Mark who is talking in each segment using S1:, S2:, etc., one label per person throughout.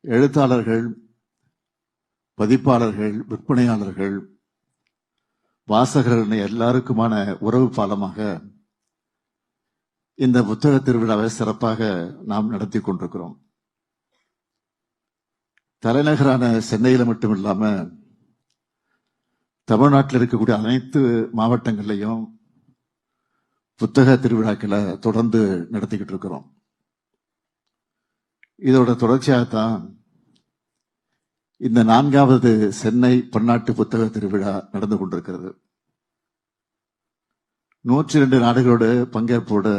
S1: எழுத்தாளர்கள், பதிப்பாளர்கள், விற்பனையாளர்கள், வாசகர்கள் எல்லாருக்குமான உறவு பாலமாக இந்த புத்தக திருவிழாவை சிறப்பாக நாம் நடத்தி கொண்டிருக்கிறோம். தலைநகரான சென்னையில மட்டும் இல்லாம தமிழ்நாட்டில் இருக்கக்கூடிய அனைத்து மாவட்டங்கள்லையும் புத்தக திருவிழாக்களை தொடர்ந்து நடத்திக்கிட்டு இருக்கிறோம். இதோட தொடர்ச்சியாகத்தான் இந்த 4வது சென்னை பன்னாட்டு புத்தக திருவிழா நடந்து கொண்டிருக்கிறது. 102 நாடுகளோட பங்கேற்போடு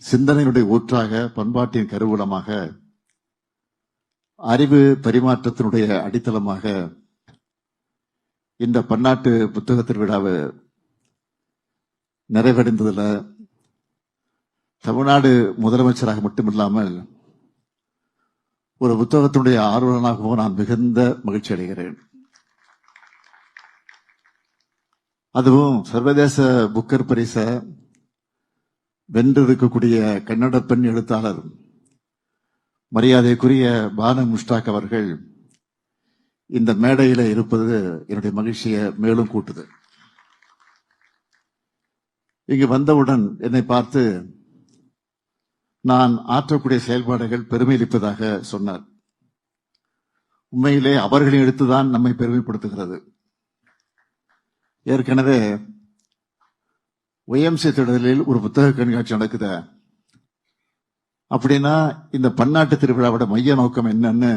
S1: சிந்தனையினுடைய ஊற்றாக, பண்பாட்டின் கருவூலமாக, அறிவு பரிமாற்றத்தினுடைய அடித்தளமாக இந்த பன்னாட்டு புத்தக திருவிழாவை நிறைவடைந்ததில் தமிழ்நாடு முதலமைச்சராக மட்டுமில்லாமல் ஒரு புத்தகத்தினுடைய ஆர்வலனாகவும் நான் மிகுந்த மகிழ்ச்சி அடைகிறேன். அதுவும் சர்வதேச புக்கர் பரிசை வென்றிருக்கக்கூடிய கன்னட பெண் எழுத்தாளர் மரியாதைக்குரிய பானு முஷ்டாக் அவர்கள் இந்த மேடையில இருப்பது என்னுடைய மகிழ்ச்சியை மேலும் கூட்டுது. இங்கு வந்தவுடன் என்னை பார்த்து நான் ஆற்றக்கூடிய செயல்பாடுகள் பெருமையளிப்பதாக சொன்னார். உண்மையிலே அவர்களின் எழுத்துதான் நம்மை பெருமைப்படுத்துகிறது. ஏற்கனவே ஒய்எம்சி திடலில் ஒரு புத்தக கண்காட்சி நடக்குத அப்படின்னா இந்த பன்னாட்டு திருவிழாவோட மைய நோக்கம் என்னன்னு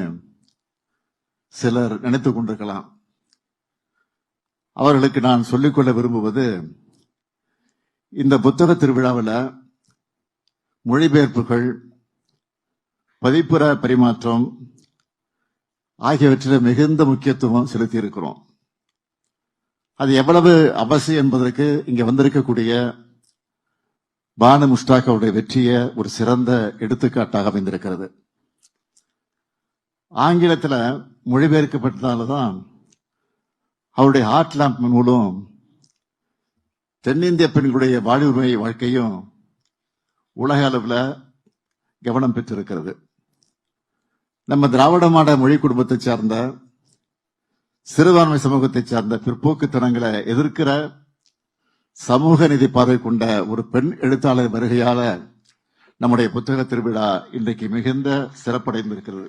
S1: சிலர் நினைத்துக் கொண்டிருக்கலாம். அவர்களுக்கு நான் சொல்லிக்கொள்ள விரும்புவது, இந்த புத்தக திருவிழாவில் மொழிபெயர்ப்புகள், பதிப்புற பரிமாற்றம் ஆகியவற்றில் மிகுந்த முக்கியத்துவம் செலுத்தி இருக்கிறோம். அது எவ்வளவு அவசியம் என்பதற்கு இங்க வந்திருக்கக்கூடிய பானு முஷ்டாக் அவருடைய வெற்றியை ஒரு சிறந்த எடுத்துக்காட்டாக அமைந்திருக்கிறது. ஆங்கிலத்தில் மொழிபெயர்க்கப்பட்டதால்தான் அவருடைய ஹார்ட் லேம்ப் மூலம் தென்னிந்திய பெண்களுடைய வாழ்வுரிமை வாழ்க்கையும் உலக அளவில் கவனம் பெற்றிருக்கிறது. நம்ம திராவிட மாட மொழி குடும்பத்தை சார்ந்த, சிறுபான்மை சமூகத்தை சார்ந்த பிற்போக்குத்தனங்களை எதிர்க்கிற சமூக நீதி பார்வை கொண்ட ஒரு பெண் எழுத்தாளர் வருகையால நம்முடைய புத்தக திருவிழா இன்றைக்கு மிகுந்த சிறப்படைந்திருக்கிறது.